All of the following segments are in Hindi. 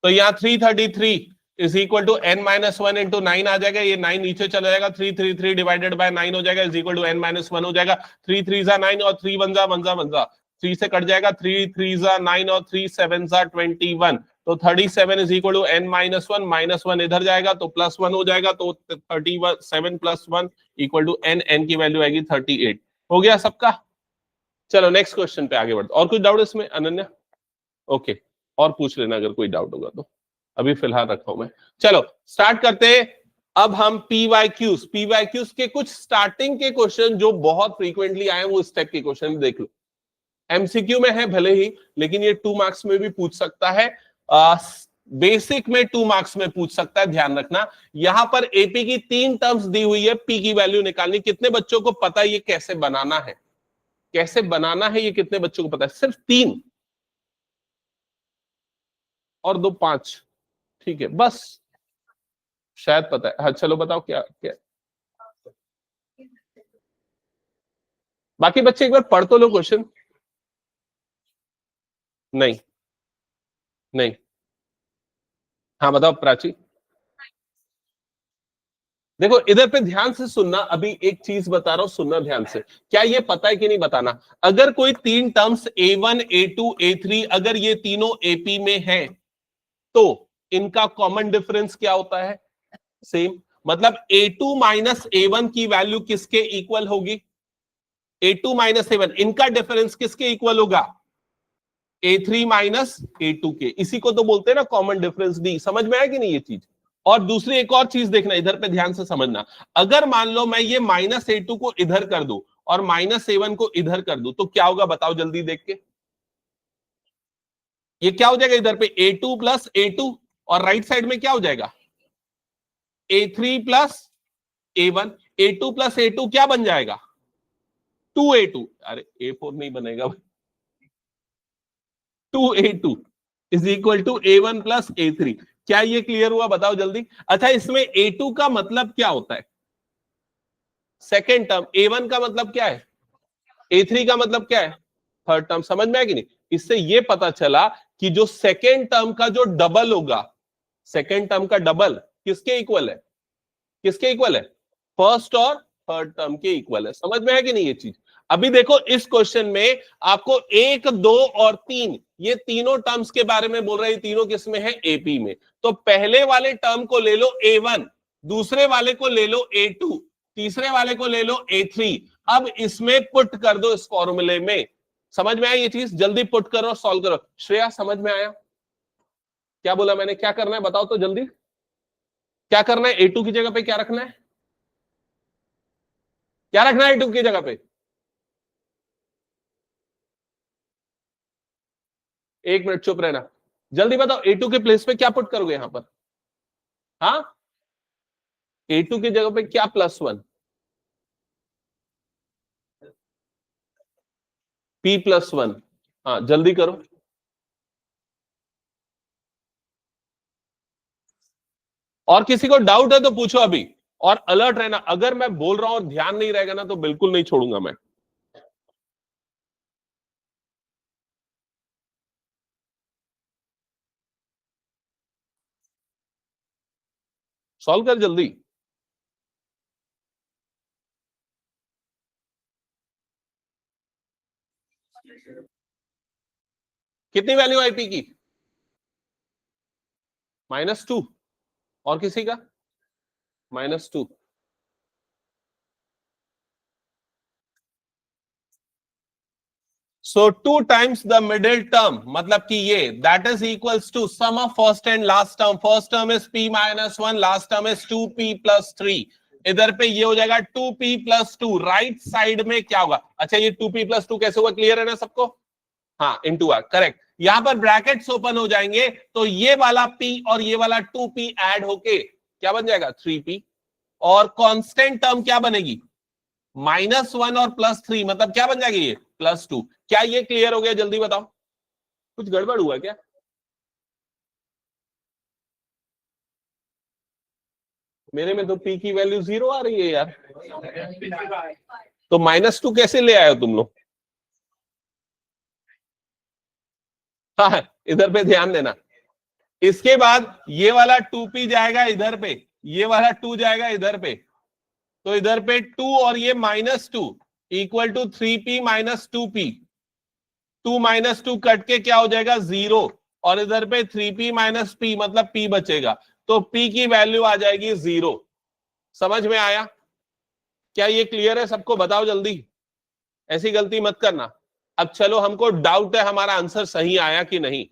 तो यहाँ 333 is equal to n minus one into 9 आ जाएगा, ये 9 नीचे चला जाएगा, 333 डिवाइडेड बाय 9 हो जाएगा, is equal to n minus one हो जाएगा। 3 3 जा 9 और 3 1 जा 1 जा 1 जा 3 से कट जाएगा, 3 3 जा 9 और 3 7 जा 21, तो 37 is equal to n minus one, minus one इधर जाएगा तो प्लस वन हो जाएगा, तो 37 plus one equal to n, n की वैल्यू आएगी 38। हो गया सबका? चलो नेक्स्ट क्वेश्चन पे आगे बढ़ते। और कुछ डाउट इसमें अनन्या? ओके, और पूछ लेना अगर कोई डाउट होगा तो, अभी फिलहाल रखा हूं मैं। चलो स्टार्ट करते हैं। अब हम पीवाईक्यूज के कुछ स्टार्टिंग के क्वेश्चन जो बहुत फ्रीक्वेंटली आए वो इस टाइप के क्वेश्चन देख लो। एमसीक्यू में है भले ही, लेकिन ये 2 मार्क्स में भी पूछ सकता है, बेसिक में 2 मार्क्स में पूछ सकता है, ध्यान रखना। यहां पर एपी की 3 टर्म्स दी हुई है, पी की वैल्यू निकालनी। कितने बच्चों को पता है ये कैसे बनाना है? कैसे बनाना है ये कितने बच्चों को पता है? सिर्फ 3 और 2 5, ठीक है बस, शायद पता है। हाँ चलो बताओ क्या क्या। बाकी बच्चे एक बार पढ़ तो लो क्वेश्चन। नहीं नहीं, हाँ बताओ प्राची। देखो इधर पे ध्यान से सुनना, अभी एक चीज बता रहा हूं, सुनना ध्यान से। क्या ये पता है कि नहीं बताना। अगर कोई 3 टर्म्स A1 A2 A3 अगर ये तीनों AP में है तो इनका कॉमन डिफरेंस क्या होता है? सेम। मतलब A2 माइनस A1 की वैल्यू किसके इक्वल होगी? A2 माइनस A1, इनका डिफरेंस किसके इक्वल होगा? A3 माइनस A2 के। इसी को तो बोलते हैं ना कॉमन डिफरेंस डी। समझ में आया कि नहीं ये चीज? और दूसरी एक और चीज देखना, इधर पे ध्यान से समझना। अगर मान लो मैं ये माइनस A2 को इधर कर दूं और माइनस A1 को इधर कर दूं, तो क्या होगा बताओ जल्दी देख के। ये क्या हो जाएगा? इधर पे A2 प्लस A2 और राइट साइड में क्या हो जाएगा? A3 plus A1। A2 plus A2 क्या बन जाएगा? 2A2। अरे A4 नहीं बनेगा, 2A2 is equal to A1 plus A3। क्या ये क्लियर हुआ? बताओ जल्दी। अच्छा इसमें A2 का मतलब क्या होता है? Second term. A1 का मतलब क्या है? A3 का मतलब क्या है? Third term. समझ में आया कि नहीं? इससे ये पता चला कि जो सेकेंड टर्म का जो डबल होगा, सेकेंड टर्म का डबल किसके इक्वल है? किसके इक्वल है? फर्स्ट और थर्ड टर्म के इक्वल है। समझ में है कि नहीं ये चीज? अभी देखो इस क्वेश्चन में आपको 1 2 और 3 ये तीनों टर्म्स के बारे में बोल रहे हैं। तीनों किसमें है? एपी में। तो पहले वाले टर्म को ले लो A1, दूसरे वाले को ले लो A2, तीसरे वाले को ले लो A3। अब इसमें पुट कर दो इस फॉर्मूले में। समझ में आया ये चीज? जल्दी पुट करो, सॉल्व करो। श्रेया समझ में आया क्या बोला मैंने? क्या करना है बताओ तो जल्दी। क्या करना है? A2 की जगह पे क्या रखना है? क्या रखना है A2 की जगह पे? एक मिनट चुप रहना, जल्दी बताओ। A2 के प्लेस पे क्या पुट करोगे यहां पर? हाँ, A2 की जगह पे क्या +1? P+1। हाँ जल्दी करो। और किसी को डाउट है तो पूछो अभी, और अलर्ट रहना। अगर मैं बोल रहा हूं और ध्यान नहीं रहेगा ना तो बिल्कुल नहीं छोड़ूंगा मैं। सॉल्व कर जल्दी। कितनी वैल्यू आई पी की? -2। और किसी का? -2। So 2 times the middle term, मतलब कि ये that is equals to sum of first and last term. First term is P-1, last term is 2P+3। इधर पे ये हो जाएगा 2P+2। राइट साइड में क्या होगा? अच्छा ये 2P+2 कैसे हुआ? क्लियर है ना सबको? हाँ इनटू आर, करेक्ट। यहां पर ब्रैकेट्स ओपन हो जाएंगे तो ये वाला P और ये वाला 2P ऐड होके क्या बन जाएगा? 3P। और कांस्टेंट टर्म क्या बनेगी? -1 और +3, मतलब क्या बन जाएगी? ये +2। क्या ये क्लियर हो गया? जल्दी बताओ। कुछ गड़बड़ हुआ क्या? मेरे में तो P की वैल्यू 0 आ रही है यार। तो -2 कैसे ले आए हो तुम लोग? हाँ इधर पे ध्यान देना। इसके बाद ये वाला 2p जाएगा इधर पे, ये वाला 2 जाएगा इधर पे, तो इधर पे 2 और ये -2 equal to 3p minus 2p। 2 minus 2 cut के क्या हो जाएगा 0, और इधर पे 3p माइनस p मतलब p बचेगा, तो p की वैल्यू आ जाएगी 0। समझ में आया? क्या ये क्लियर है सबको? बताओ जल्दी, ऐसी गलती मत करना। अब चलो, हमको डाउट है हमारा आंसर सही आया कि नहीं,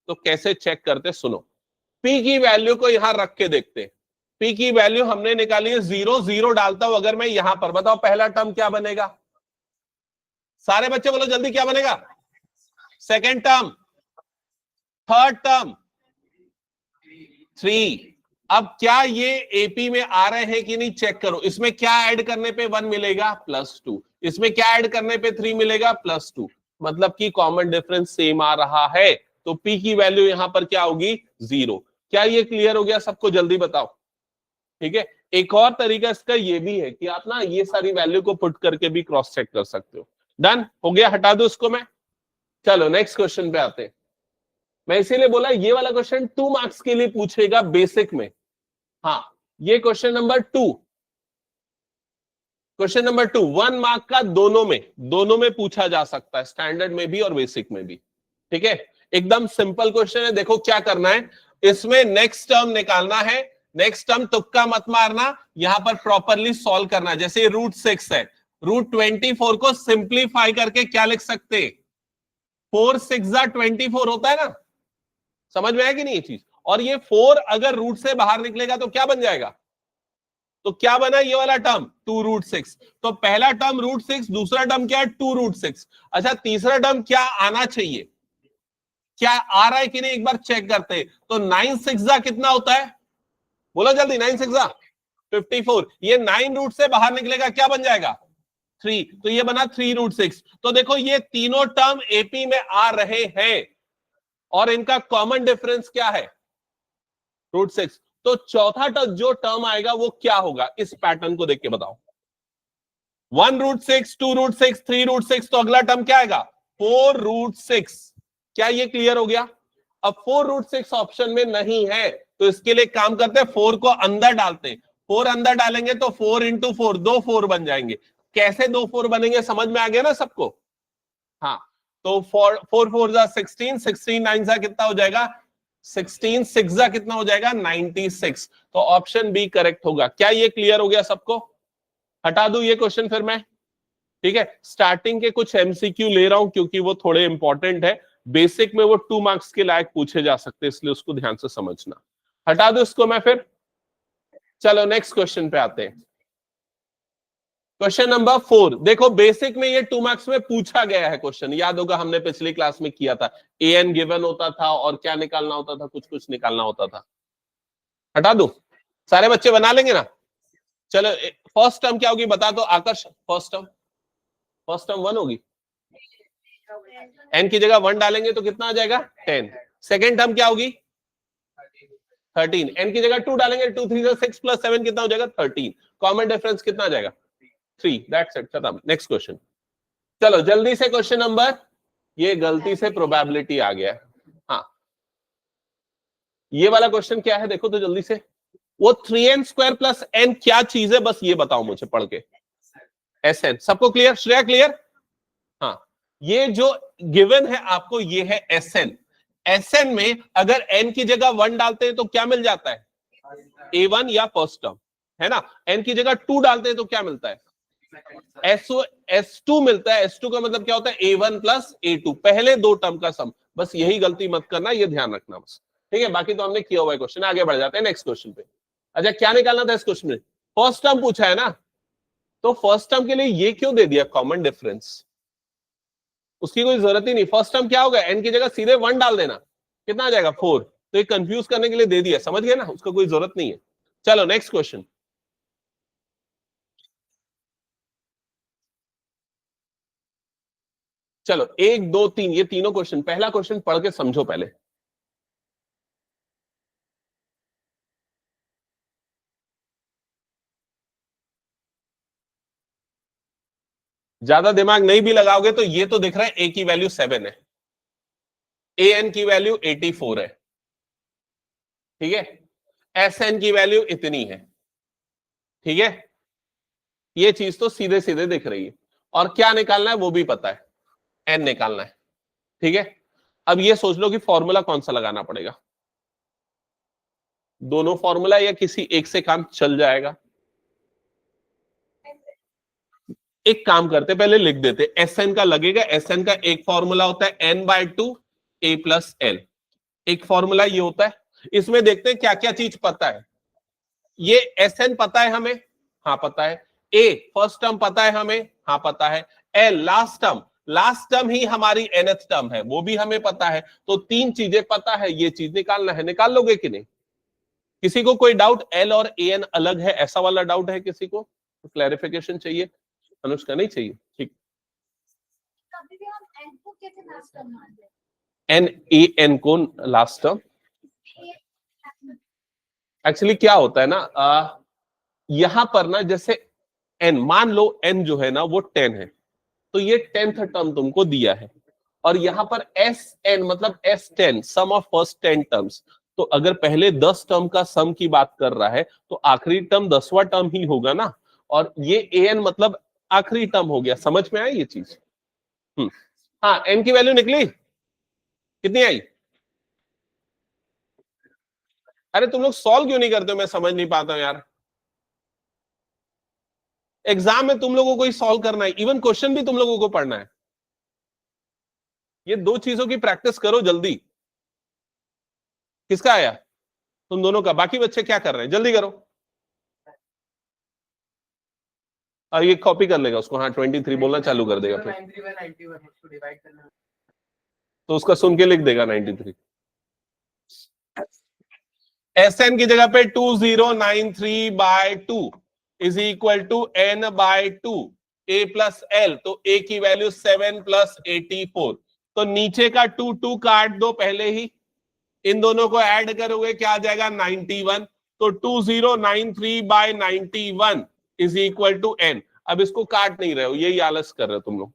तो कैसे चेक करते सुनो। p की वैल्यू को यहां रख के देखते। p की वैल्यू हमने निकाली है 0, 0 डालता हूं अगर मैं यहां पर, बताओ पहला टर्म क्या बनेगा? सारे बच्चे बोलो जल्दी, क्या बनेगा? Second term, third term 3। अब क्या ये एपी में आ रहे हैं कि नहीं चेक करो। इसमें क्या ऐड करने पे 1 मिलेगा? +2। इसमें क्या ऐड करने पे 3 मिलेगा? +2। मतलब कि कॉमन डिफरेंस सेम आ रहा है, तो पी की वैल्यू यहां पर क्या होगी? 0। क्या ये क्लियर हो गया सबको? जल्दी बताओ। ठीक है, एक और तरीका इसका ये भी है कि आप ना ये सारी वैल्यू को पुट करके भी क्रॉस चेक कर सकते हो। डन हो गया, हटा दो इसको मैं। चलो नेक्स्ट क्वेश्चन पे आते हैं। मैं इसीलिए बोला ये वाला क्वेश्चन 2 मार्क्स के लिए पूछेगा बेसिक में। हाँ, ये question number 2, question number 2 1 mark का दोनों में पूछा जा सकता है, स्टैंडर्ड में भी और बेसिक में भी। ठीक है, एकदम सिंपल क्वेश्चन है। देखो क्या करना है, इसमें नेक्स्ट टर्म निकालना है। नेक्स्ट टर्म तुक्का मत मारना, यहां पर प्रॉपरली सॉल्व करना। जैसे √6 है, √24 को सिंप्लीफाई करके क्या लिख सकते? 4 6 24 होता है ना। समझ में आया कि नहीं ये चीज? और ये 4 अगर रूट से बाहर निकलेगा तो क्या बन जाएगा? तो क्या बना ये वाला टर्म? 2√6। तो पहला टर्म √6, दूसरा टर्म क्या है? 2√6। अच्छा, तीसरा टर्म क्या आना चाहिए? क्या आ रहा है कि नहीं एक बार चेक करते हैं। तो 9 6 कितना होता है? बोलो जल्दी, 9 6 54। ये 9 रूट से बाहर निकलेगा, क्या बन जाएगा? 3। तो ये बना 3√6। तो देखो ये तीनों टर्म एपी में आ रहे हैं और इनका कॉमन डिफरेंस क्या है? √6। तो चौथा टर्म जो टर्म आएगा वो क्या होगा? इस पैटर्न को देख के बताओ। 1√6, 2√6, 3√6, तो अगला टर्म क्या आएगा? 4√6। क्या ये क्लियर हो गया? अब 4√6 ऑप्शन में नहीं है, तो इसके लिए काम करते हैं, 4 को अंदर डालते हैं। 4 अंदर डालेंगे तो 4 × 4, 2 4 बन जाएंगे। कैसे 2 4 बनेंगे समझ में आ गया ना सबको? हाँ, तो 4 4 16, 16 9 कितना हो जाएगा? 16 6 कितना हो जाएगा? 96। तो ऑप्शन बी करेक्ट होगा। क्या ये क्लियर हो गया सबको? हटा दूं ये क्वेश्चन फिर मैं? ठीक है, स्टार्टिंग के कुछ एमसीक्यू ले रहा हूं क्योंकि वो थोड़े इंपॉर्टेंट है। बेसिक में वो 2 मार्क्स के लायक पूछे जा सकते हैं, इसलिए उसको ध्यान से समझना। हटा दो इसको मैं फिर। चलो नेक्स्ट क्वेश्चन पे आते हैं। क्वेश्चन नंबर 4, देखो बेसिक में ये 2 मार्क्स में पूछा गया है क्वेश्चन, याद होगा हमने पिछली क्लास में किया था। an गिवन होता था और क्या निकालना होता था? कुछ कुछ निकालना होता था। हटा दूं? सारे बच्चे बना लेंगे ना? चलो, फर्स्ट टर्म क्या होगी बता दो आकर्ष। फर्स्ट टर्म 1 होगी। n की जगह 1 डालेंगे तो कितना आ जाएगा? 10। सेकेंड टर्म क्या होगी? 13। n की जगह 2 डालेंगे, 2 3 6 + 7 कितना हो जाएगा? 13। कॉमन डिफरेंस कितना आ जाएगा? 3। दैट्स इट, खत्म। Next question. चलो जल्दी से क्वेश्चन नंबर, ये गलती से प्रोबेबिलिटी आ गया। हाँ, ये वाला क्वेश्चन क्या है देखो तो जल्दी से। वो 3n² + n क्या चीज है, बस ये बताओ मुझे पढ़ के। Sn, सबको क्लियर? श्रेया क्लियर? हाँ, ये जो गिवन है आपको ये है Sn। Sn में अगर n की जगह 1 डालते हैं तो क्या मिल जाता है? a1 या फर्स्ट टर्म, है ना। n की जगह 2 डालते हैं तो क्या मिलता है? S2 मिलता है। S2 का मतलब क्या होता है? a1 + a2, पहले दो टर्म का सम। बस यही गलती मत करना, ये ध्यान रखना बस। ठीक है, बाकी तो हमने किया हुआ है क्वेश्चन। आगे बढ़ जाते हैं नेक्स्ट क्वेश्चन पे। अच्छा, क्या निकालना था इस क्वेश्चन में? फर्स्ट टर्म पूछा है ना, तो फर्स्ट टर्म के लिए ये क्यों दे दिया कॉमन डिफरेंस? उसकी कोई जरूरत ही नहीं। फर्स्ट टर्म क्या होगा? n की जगह सीधे 1 डाल देना, कितना आ जाएगा? 4। तो ये कंफ्यूज करने के लिए दे दिया, समझ गए ना? उसका कोई जरूरत नहीं है। चलो नेक्स्ट क्वेश्चन। चलो 1 2 3 ये तीनों क्वेश्चन, पहला क्वेश्चन पढ़ के समझो पहले। ज्यादा दिमाग नहीं भी लगाओगे तो ये तो दिख रहा है a की वैल्यू 7 है, an की वैल्यू 84 है, ठीक है, एस एन की वैल्यू इतनी है, ठीक है, ये चीज तो सीधे सीधे दिख रही है, और क्या निकालना है वो भी पता है, एन निकालना है, ठीक है। अब ये सोच लो कि फॉर्मूला कौन सा लगाना पड़ेगा, दोनों फॉर्मूला या किसी एक से काम चल जाएगा? एक काम करते, पहले लिख देते, एस एन का लगेगा, एस एन का एक फॉर्मूला होता है n/2 a + l, एक फॉर्मूला ये होता है। इसमें देखते हैं क्या क्या चीज पता है। ये एस एन पता है हमें, हाँ पता है, ए फर्स्ट टर्म पता है हमें, हाँ पता है, एल लास्ट टर्म ही हमारी nth टर्म है, वो भी हमें पता है, तो तीन चीजें पता है, ये चीज निकालना है, निकाल लोगे कि नहीं? किसी को कोई डाउट, एल और ए एन अलग है ऐसा वाला डाउट है किसी को? क्लैरिफिकेशन चाहिए? अनुष्का नहीं चाहिए, ठीक। एन ए एन को लास्ट टर्म, एक्चुअली क्या होता है ना, यहां पर ना जैसे एन, मान लो एन जो है ना वो 10 है, तो ये 10th टर्म तुमको दिया है, और यहां पर एस एन मतलब S10 some of first 10 terms, तो अगर पहले 10 टर्म का सम की बात कर रहा है तो आखिरी टर्म 10वां टर्म ही होगा ना, और ये एन मतलब आखिरी टर्म हो गया। समझ में आई ये चीज? हाँ, एन की वैल्यू निकली, कितनी आई? अरे तुम लोग सॉल्व क्यों नहीं करते हो, मैं समझ नहीं पाता हूं यार। एग्जाम में तुम लोगों को ही सॉल्व करना है, इवन क्वेश्चन भी तुम लोगों को पढ़ना है। ये दो चीजों की प्रैक्टिस करो जल्दी। किसका आया? तुम दोनों का। बाकी बच्चे क्या कर रहे हैं, जल्दी करो। और ये कॉपी कर लेगा उसको, हाँ 23 बोलना चालू कर देगा फिर, तो उसका सुन के लिख देगा 93। एस एन की जगह पे 2093/2 is equal to n/2 a + l, तो a की वैल्यू 7 + 84, तो नीचे का 2 काट दो पहले ही, इन दोनों को ऐड करोगे क्या आ जाएगा 91, तो 2093/91 इज इक्वल टू n। अब इसको काट नहीं रहे हो, यही आलस कर रहे हो तुम लोग,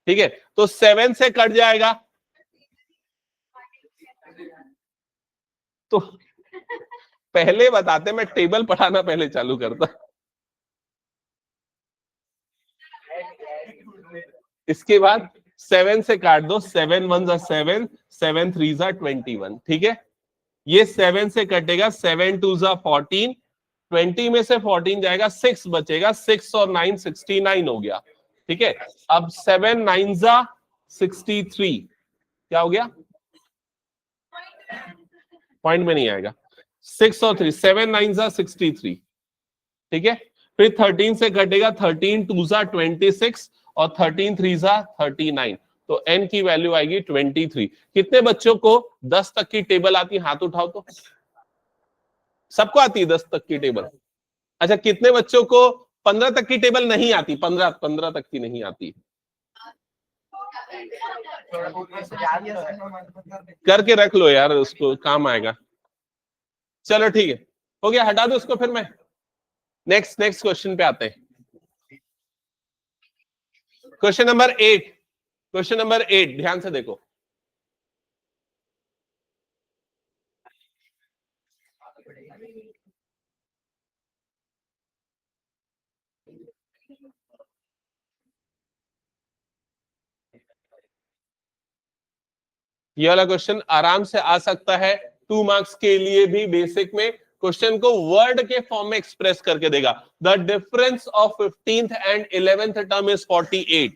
ठीक है, तो 7 से कट जाएगा, तो पहले बताते, मैं टेबल पढ़ाना पहले चालू करता। इसके बाद 7 से काट दो, 7 1 7, 7 3 21, ठीक है, ये 7 से कटेगा, 7 2 14, 20 में से 14 जाएगा, 6 बचेगा, 6 और 9 69 हो गया, ठीक है। अब 7 9 63, क्या हो गया? पॉइंट में नहीं आएगा, 6 और 3, 7 9 63, ठीक है। फिर 13 से कटेगा, 13 2 26 और 13 3 39, तो n की वैल्यू आएगी 23। कितने बच्चों को 10 तक की टेबल आती है, हाथ उठाओ तो। सबको आती है 10 तक की टेबल? अच्छा, कितने बच्चों को 15 तक की टेबल नहीं आती? 15 तक की नहीं आती, करके रख लो यार, उसको काम आएगा। चलो ठीक है, हो गया, हटा दो उसको। फिर मैं नेक्स्ट क्वेश्चन पे आते हैं। क्वेश्चन नंबर 8, ध्यान से देखो। ये वाला क्वेश्चन आराम से आ सकता है 2 मार्क्स के लिए भी। बेसिक में क्वेश्चन को वर्ड के फॉर्म में एक्सप्रेस करके देगा। The difference of 15th and 11th term is 48।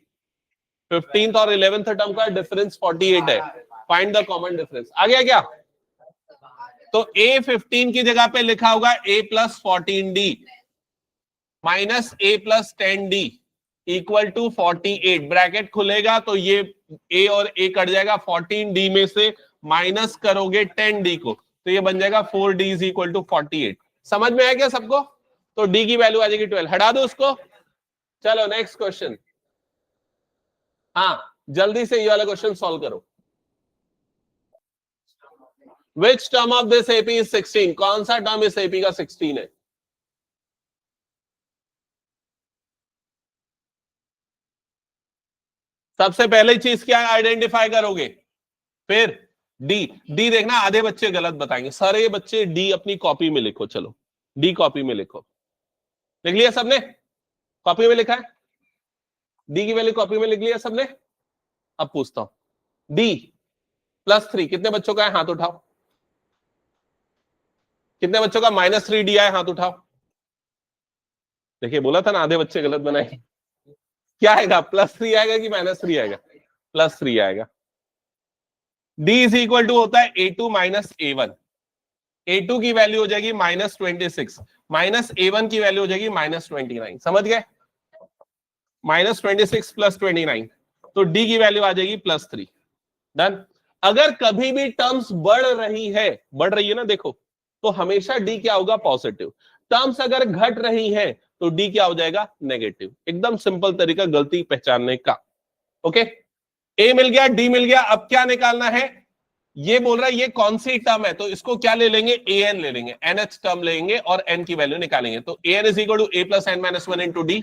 15th और 11th टर्म का डिफरेंस 48 है। Find the common difference. आ गया क्या? तो A15 की जगह पे लिखा होगा A + 14D minus A + 10D equal to 48। Bracket खुलेगा तो ये A और A कट जाएगा, 14D में से माइनस करोगे 10D को, तो ये बन जाएगा 4D इज इक्वल टू 48। समझ में आया क्या सबको? तो D की वैल्यू आ जाएगी 12, हटा दो उसको। चलो नेक्स्ट क्वेश्चन। हाँ, जल्दी से ये वाला क्वेश्चन सॉल्व करो। Which term of this AP is 16? कौन सा टर्म इस AP का 16 है? सबसे पहले चीज क्या आइडेंटिफाई करोगे? फिर डी डी देखना, आधे बच्चे गलत बताएंगे। सारे बच्चे डी अपनी कॉपी में लिखो, चलो डी कॉपी में लिखो। लिख लिया सबने? कॉपी में लिखा है? डी की वैल्यू कॉपी में लिख लिया सबने? अब पूछता हूं, डी +3 कितने बच्चों का है? हाथ उठाओ। कितने बच्चों का -3D है? हाथ उठाओ। देखिए बोला था ना आधे बच्चे गलत बनाए। क्या आएगा? +3 आएगा कि -3 आएगा? +3 आएगा। D इज इक्वल टू होता है A2 माइनस A1। A2 की वैल्यू हो जाएगी -26, माइनस A1 की वैल्यू हो जाएगी -29। समझ गए? -26 + 29, तो D की वैल्यू आ जाएगी +3। डन। अगर कभी भी टर्म्स बढ़ रही है ना, देखो, तो हमेशा D क्या होगा? पॉजिटिव। टर्म्स अगर घट रही है तो D क्या हो जाएगा? नेगेटिव। एकदम सिंपल तरीका गलती पहचानने का। ओके, A मिल गया, D मिल गया। अब क्या निकालना है? ये बोल रहा है ये कौन सी टर्म है, तो इसको क्या ले लेंगे? an ले लेंगे, nth टर्म लेंगे और n की वैल्यू निकालेंगे। तो an is equal to a plus n minus 1 into D.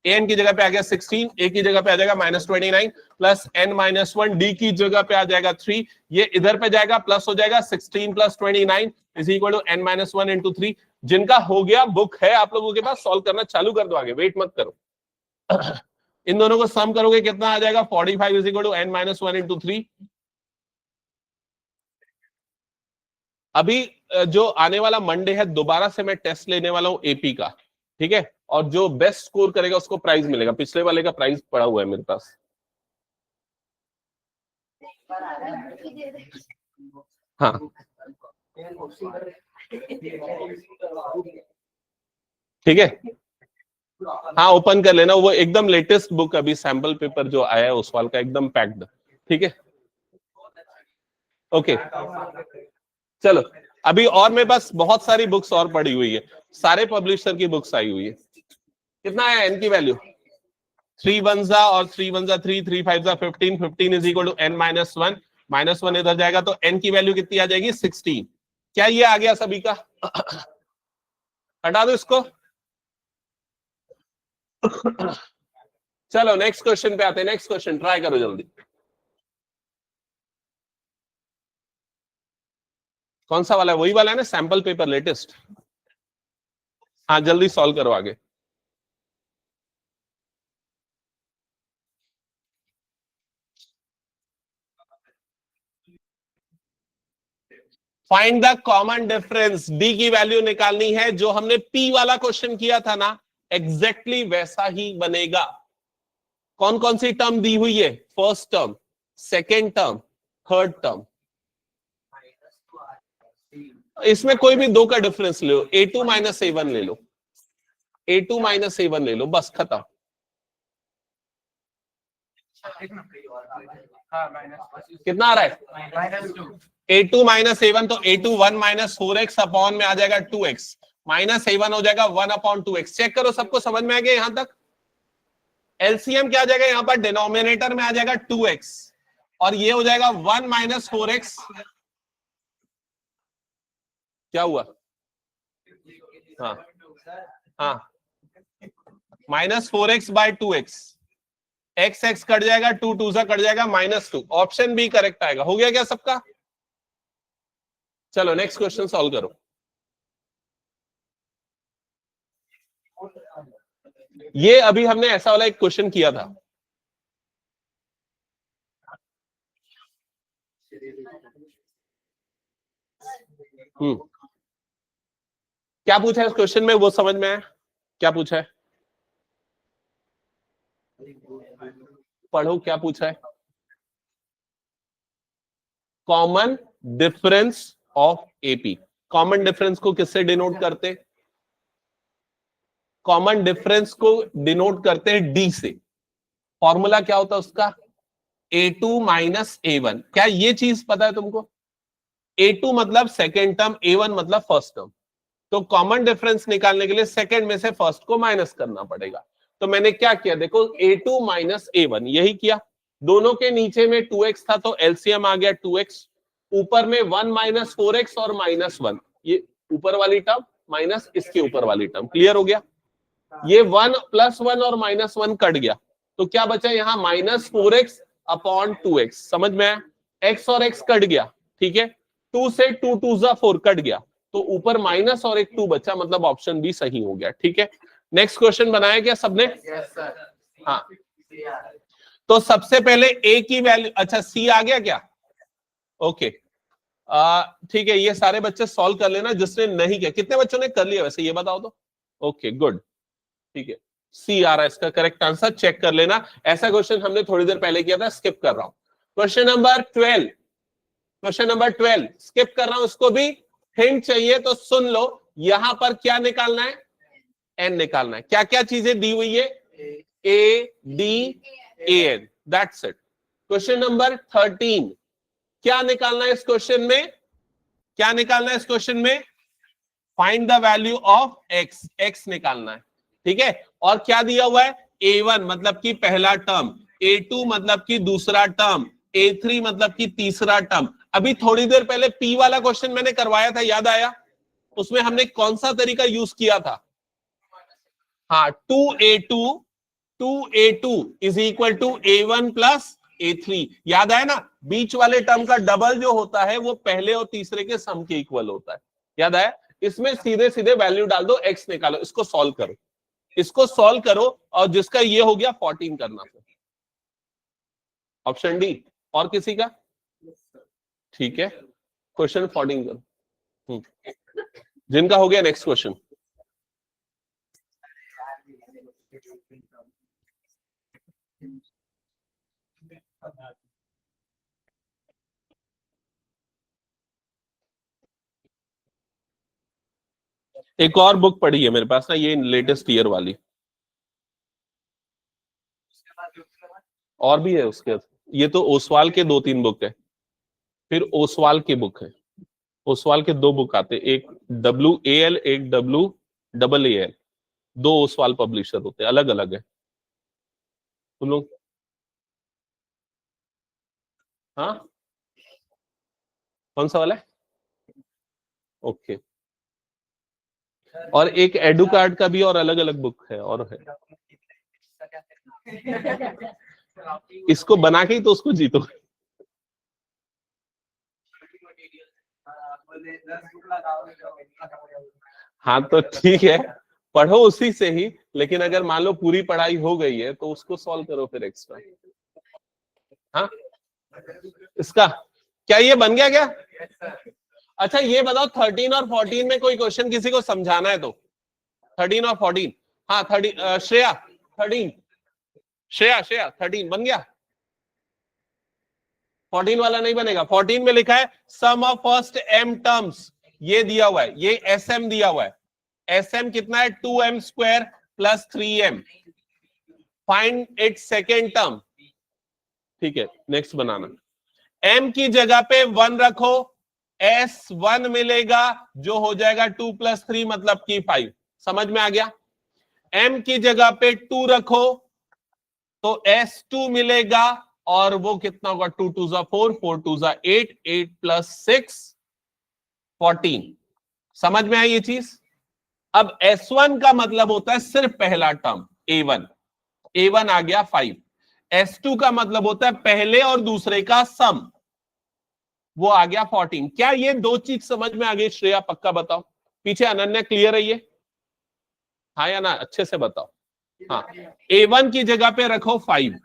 an की जगह पे आ गया 16, a की जगह पे आ जाएगा -29 प्लस n माइनस 1, d की जगह पे आ जाएगा 3, ये इधर पे जाएगा प्लस हो जाएगा 16 plus 29 is equal to n minus 1 into 3। जिनका हो गया बुक है आप लोगों के पास, सॉल्व करना चालू कर दो, आगे वेट मत करो। इन दोनों को सम करोगे कितना आ जाएगा? 45 is equal to n minus 1 into 3। अभी जो आने वाला मंडे है दोबारा से मैं टेस्ट लेने वाला हूं एपी का, ठीक है? और जो बेस्ट स्कोर करेगा उसको प्राइज मिलेगा। पिछले वाले का प्राइज पड़ा हुआ है मेरे पास। हाँ ठीक है, हाँ ओपन कर लेना। वो एकदम लेटेस्ट बुक, अभी सैंपल पेपर जो आया है उस वाल का, एकदम पैक्ड। ठीक है, ओके चलो। अभी और मेरे पास बहुत सारी बुक्स और पड़ी हुई है, सारे पब्लिशर की बुक्स आई हुई है। कितना है एन की वैल्यू? 3 1 और 3 1 3, 3 5 15, 15 is equal to n minus 1, -1 इधर जाएगा तो n की वैल्यू कितनी आ जाएगी? 16। क्या ये आ गया सभी का? हटा दो इसको। चलो नेक्स्ट क्वेश्चन पे आते हैं। नेक्स्ट क्वेश्चन ट्राई करो जल्दी। कौन सा वाला है? वही वाला है ना, सैंपल पेपर लेटेस्ट। हाँ जल्दी सॉल्व करो आगे। Find the common difference. D की वैल्यू निकालनी है। जो हमने पी वाला क्वेश्चन किया था ना, एग्जैक्टली वैसा ही बनेगा। कौन कौन सी टर्म दी हुई है? First term, second term, third term. इसमें कोई भी दो का डिफरेंस ले लो। A2 माइनस A1 ले लो, A2 माइनस A1 ले लो, बस खत्म। कितना आ रहा है? A2 माइनस A1, तो A2 1 माइनस 4x अपॉन में आ जाएगा 2x, माइनस A1 हो जाएगा 1 अपॉन 2x। चेक करो सबको समझ में आ गया यहां तक? एलसीएम क्या आ जाएगा यहां पर? डिनोमिनेटर में आ जाएगा 2x और ये हो जाएगा 1 माइनस 4x। क्या हुआ? हाँ हाँ, -4x bye 2x, x x cut जाएगा, 2 2 सा कट जाएगा, -2। ऑप्शन बी करेक्ट आएगा। हो गया क्या सबका? चलो नेक्स्ट क्वेश्चन सॉल्व करो। ये अभी हमने ऐसा वाला एक क्वेश्चन किया था। क्या पूछा है इस क्वेश्चन में, वो समझ में आया? क्या पूछा है? पढ़ो क्या पूछा है। Common difference of AP. Common difference को किससे डिनोट करते? कॉमन डिफरेंस को डिनोट करते हैं डी से। फॉर्मूला क्या होता है उसका? A2 minus A1। क्या ये चीज पता है तुमको? A2 मतलब सेकेंड टर्म, A1 मतलब फर्स्ट टर्म। तो कॉमन डिफरेंस निकालने के लिए सेकेंड में से फर्स्ट को माइनस करना पड़ेगा। तो मैंने क्या किया देखो, A2 माइनस A1 यही किया। दोनों के नीचे में 2x था तो एलसीएम आ गया 2x, ऊपर में 1 माइनस 4x और -1, ये ऊपर वाली टर्म माइनस इसके ऊपर वाली टर्म। क्लियर हो गया? ये 1 + 1 और -1 कट गया, तो क्या बचा यहाँ? -4x upon 2x। समझ में आया? x और x कट गया, ठीक है, 2 से 2 2 जा 4 कट गया, तो ऊपर माइनस और एक 2 बचा, मतलब ऑप्शन बी सही हो गया, ठीक है। नेक्स्ट क्वेश्चन बनाया क्या सबने? हाँ, तो सबसे पहले a की वैल्यू, अच्छा c आ गया क्या? ओके, ठीक है, ये सारे बच्चे सॉल्व कर लेना जिसने नहीं किया। कितने बच्चों ने कर लिया वैसे, ये बताओ तो। ओके गुड, ठीक है, सी आ रहा है इसका करेक्ट आंसर, चेक कर लेना। ऐसा क्वेश्चन हमने थोड़ी देर पहले किया था, स्किप कर रहा हूं। Question number 12, question number 12 skip कर रहा हूं, इसको भी हिंट चाहिए तो सुन लो। यहां पर क्या निकालना है? एन निकालना है। क्या क्या चीजें दी हुई है? A D A N, that's it. Question number 13 क्या निकालना है इस क्वेश्चन में? क्या निकालना है इस क्वेश्चन में? Find the value of x, x निकालना है, ठीक है। और क्या दिया हुआ है? a1 मतलब कि पहला टर्म, a2 मतलब कि दूसरा टर्म, a3 मतलब कि तीसरा टर्म। अभी थोड़ी देर पहले p वाला क्वेश्चन मैंने करवाया था, याद आया? उसमें हमने कौन सा तरीका यूज किया था? हाँ, 2a2 is equal to a1 plus a3, याद आया ना? बीच वाले टर्म का डबल जो होता है वो पहले और तीसरे के सम के इक्वल होता है, याद आया? इसमें सीधे सीधे वैल्यू डाल दो, x निकालो, इसको सॉल्व करो, इसको सॉल्व करो, और जिसका ये हो गया 14 करना, ऑप्शन डी। और किसी का? ठीक है, क्वेश्चन 14 करो। जिनका हो गया नेक्स्ट क्वेश्चन। एक और बुक पढ़ी है मेरे पास ना, ये लेटेस्ट ईयर वाली, और भी है उसके। ये तो ओसवाल के 2-3 बुक है, फिर ओसवाल की बुक है। ओसवाल के 2 बुक आते, एक WAL, एक WAAL, 2 ओसवाल पब्लिशर होते, अलग अलग है तुम लोग। हाँ, कौन सा वाला है? ओके, और एक एडू कार्ड का भी और अलग अलग बुक है, और है। इसको बना के ही तो उसको जीतो। हाँ तो ठीक है, पढ़ो उसी से ही, लेकिन अगर मान लो पूरी पढ़ाई हो गई है तो उसको सॉल्व करो फिर एक्स्ट्रा। हाँ, इसका क्या ये बन गया क्या? अच्छा ये बताओ, 13 और 14 में कोई क्वेश्चन किसी को समझाना है तो? 13 और 14, हाँ 13, श्रेया 13, श्रेया 13 बन गया? 14 वाला नहीं बनेगा। 14 में लिखा है सम ऑफ फर्स्ट m टर्म्स, ये दिया हुआ है, ये sm दिया हुआ है। sm कितना है? 2m square plus 3m। Find it second term, ठीक है। नेक्स्ट बनाना, m की जगह पे 1 रखो, s1 मिलेगा जो हो जाएगा 2 + 3 मतलब कि 5। समझ में आ गया? m की जगह पे 2 रखो तो s2 मिलेगा, और वो कितना होगा? 2 2 जा 4, 4 2 जा 8, 8 + 6 14। समझ में आई ये चीज? अब s1 का मतलब होता है सिर्फ पहला टर्म a1, a1 आ गया 5। s2 का मतलब होता है पहले और दूसरे का सम, वो आ गया 14। क्या ये 2 चीज समझ में आ गई श्रेया? पक्का बताओ, पीछे अनन्या क्लियर है ये? हाँ या ना, अच्छे से बताओ। हाँ, a1 की जगह पे रखो 5,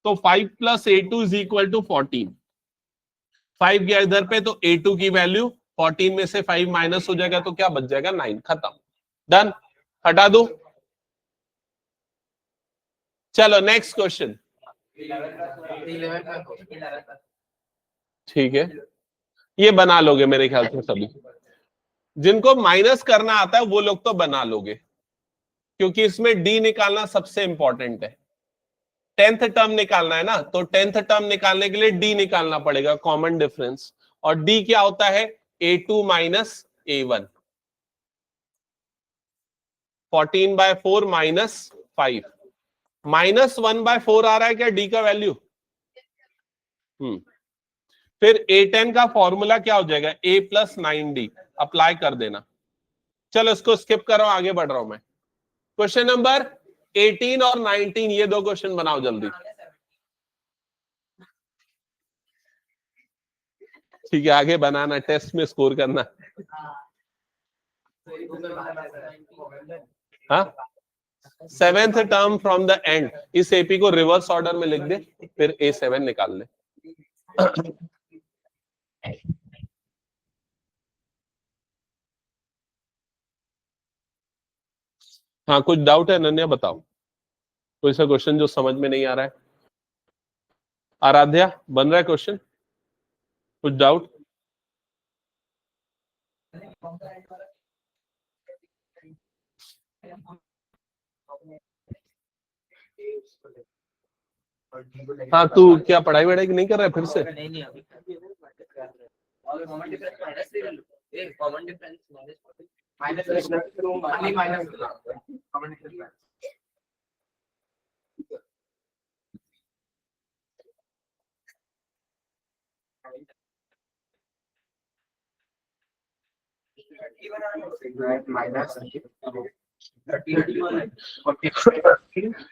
तो 5 + a2 = 14। 5 गया इधर पे तो a2 की वैल्यू 14 में से 5 माइनस हो जाएगा तो क्या बच जाएगा? 9। खत्म, डन, हटा दो। चलो नेक्स्ट क्वेश्चन, ठीक है, ये बना लोगे मेरे ख्याल से सभी। जिनको माइनस करना आता है वो लोग तो बना लोगे, क्योंकि इसमें डी निकालना सबसे इंपॉर्टेंट है। 10th टर्म निकालना है ना, तो 10th टर्म निकालने के लिए डी निकालना पड़ेगा, कॉमन डिफरेंस। और डी क्या होता है? a2 माइनस a1, 14/4 माइनस 5, -1/4 आ रहा है क्या डी का वैल्यू? फिर a10 का फॉर्मूला क्या हो जाएगा? a + 9d, अप्लाई कर देना। चलो इसको स्किप करो, आगे बढ़ रहा हूं मैं। क्वेश्चन नंबर 18 और 19, ये 2 क्वेश्चन बनाओ जल्दी। ठीक है, आगे बनाना, टेस्ट में स्कोर करना। हाँ, 7th term from the end, इस एपी को रिवर्स ऑर्डर में लिख दे, फिर A7 निकाल ले। हाँ, कुछ डाउट है अनन्या, बताओ कोई सा क्वेश्चन जो समझ में नहीं आ रहा है। आराध्या, बन रहा है क्वेश्चन, कुछ डाउट? हाँ, तू क्या पढ़ाई वढ़ाई नहीं कर रहा है फिर से?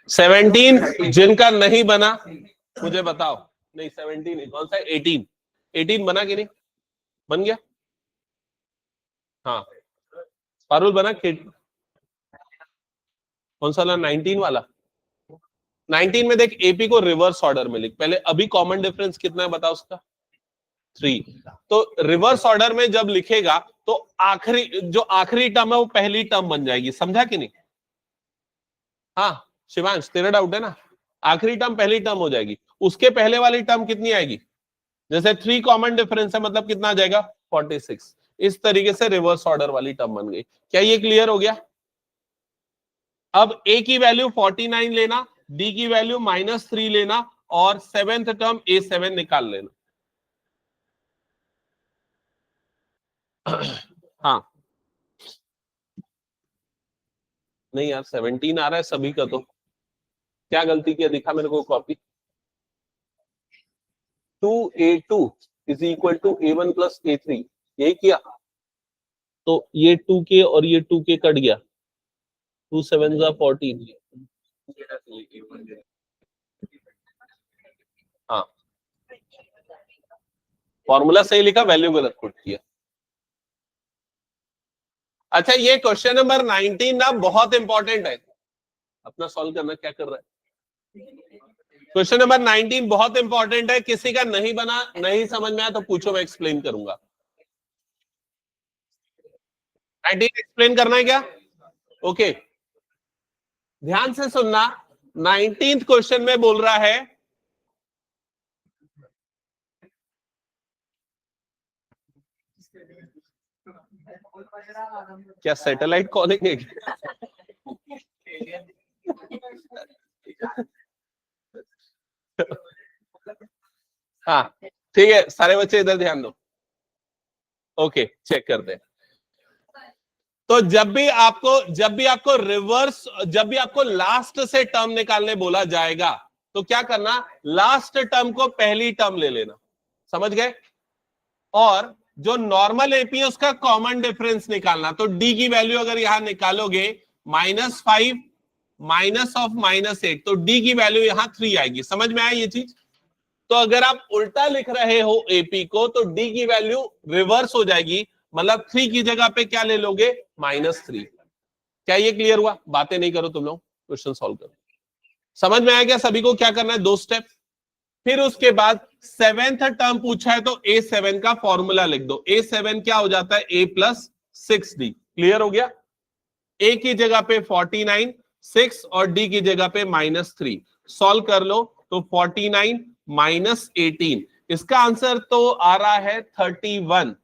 -17 जिनका नहीं बना मुझे बताओ। नहीं 17 कौन सा? 18 बना कि नहीं? बन गया? हाँ, पारुल बना? कौन सा वाला? 19 वाला। 19 में देख, एपी को रिवर्स ऑर्डर में लिख पहले। अभी कॉमन डिफरेंस कितना है बता उसका? 3। तो रिवर्स ऑर्डर में जब लिखेगा तो आखिरी जो आखिरी टर्म है वो पहली टर्म बन जाएगी, समझा कि नहीं? हाँ शिवांश, तेरा डाउट है ना? आखिरी टर्म पहली टर्म हो जाएगी, उसके पहले वाली टर्म कितनी आएगी? जैसे 3 कॉमन डिफरेंस है, मतलब कितना आ जाएगा? 46। इस तरीके से रिवर्स ऑर्डर वाली टर्म बन गई। क्या ये क्लियर हो गया? अब ए की वैल्यू 49 लेना, डी की वैल्यू -3 लेना, और 7th टर्म A7 निकाल लेना। हाँ, नहीं यार 17 आ रहा है सभी का, तो क्या गलती किया दिखा मेरे को copy. 2A2 is equal to A1 plus A3, यही किया। तो ये 2K और ये 2K कट गया, 2 7 14। हाँ, फॉर्मूला सही लिखा, वैल्यू गलत पुट किया। अच्छा, ये क्वेश्चन नंबर 19 ना बहुत इंपॉर्टेंट है, अपना सॉल्व करना। क्या कर रहा है? क्वेश्चन नंबर 19 बहुत इंपॉर्टेंट है, किसी का नहीं बना, नहीं समझ में आया तो पूछो, मैं एक्सप्लेन करूंगा। 19 एक्सप्लेन करना है क्या? ओके, ध्यान से सुनना। 19th क्वेश्चन में बोल रहा है क्या सैटेलाइट कॉलिंग है? हाँ ठीक है, सारे बच्चे इधर ध्यान दो। ओके, चेक करते हैं। तो जब भी आपको लास्ट से टर्म निकालने बोला जाएगा तो क्या करना? लास्ट टर्म को पहली टर्म ले लेना, समझ गए? और जो नॉर्मल एपी है उसका कॉमन डिफरेंस निकालना। तो डी की वैल्यू अगर यहां निकालोगे -5 -8, तो डी की वैल्यू यहां 3 आएगी। समझ में आया ये चीज? तो अगर आप उल्टा लिख रहे हो एपी को तो डी की वैल्यू रिवर्स हो जाएगी, मतलब 3 की जगह पे क्या ले लोगे? -3। क्या ये क्लियर हुआ? बातें नहीं करो तुम लोग, क्वेश्चन सॉल्व करो। समझ में आया क्या सभी को? क्या करना है? 2 स्टेप। फिर उसके बाद 7th टर्म पूछा है तो A7 का फॉर्मूला लिख दो। A7 क्या हो जाता है? A + 6D। क्लियर हो गया? A की जगह पे 49, 6 और D की जगह पे -3। सॉल्व कर लो तो 49 - 18, इसका आंसर तो आ रहा है 31।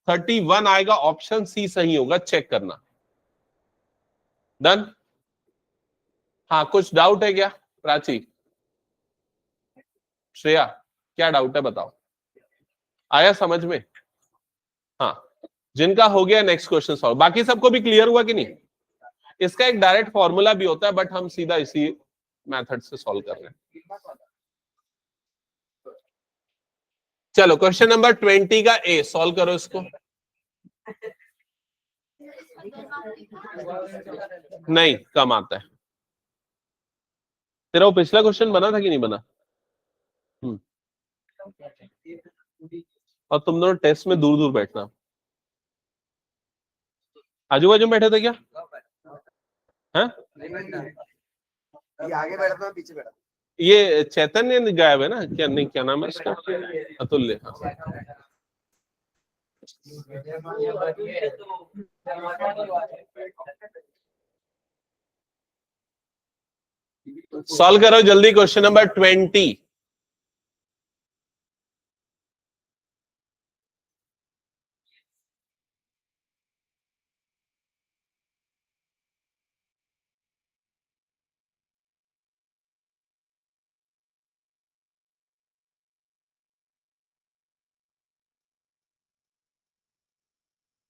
31 आएगा, ऑप्शन सी सही होगा, चेक करना। डन? हाँ, कुछ डाउट है क्या? प्राची, श्रेया, क्या डाउट है बताओ? आया समझ में? हाँ, जिनका हो गया नेक्स्ट क्वेश्चन सॉल्व। बाकी सबको भी क्लियर हुआ कि नहीं? इसका एक डायरेक्ट फॉर्मूला भी होता है, बट हम सीधा इसी मेथड से सॉल्व कर रहे हैं। चलो, क्वेश्चन नंबर 20 का ए सॉल्व करो इसको। नहीं, कम आता है। तेरा वो पिछला क्वेश्चन बना था कि नहीं बना? और तुम दोनों टेस्ट में दूर दूर बैठना। आजू बाजू में बैठे थे क्या? हाँ, आगे बैठा पीछे बैठा। ये चैतन्य गायब है ना क्या? नहीं, क्या नाम है इसका? अतुल्य। सॉल्व करो जल्दी क्वेश्चन नंबर 20।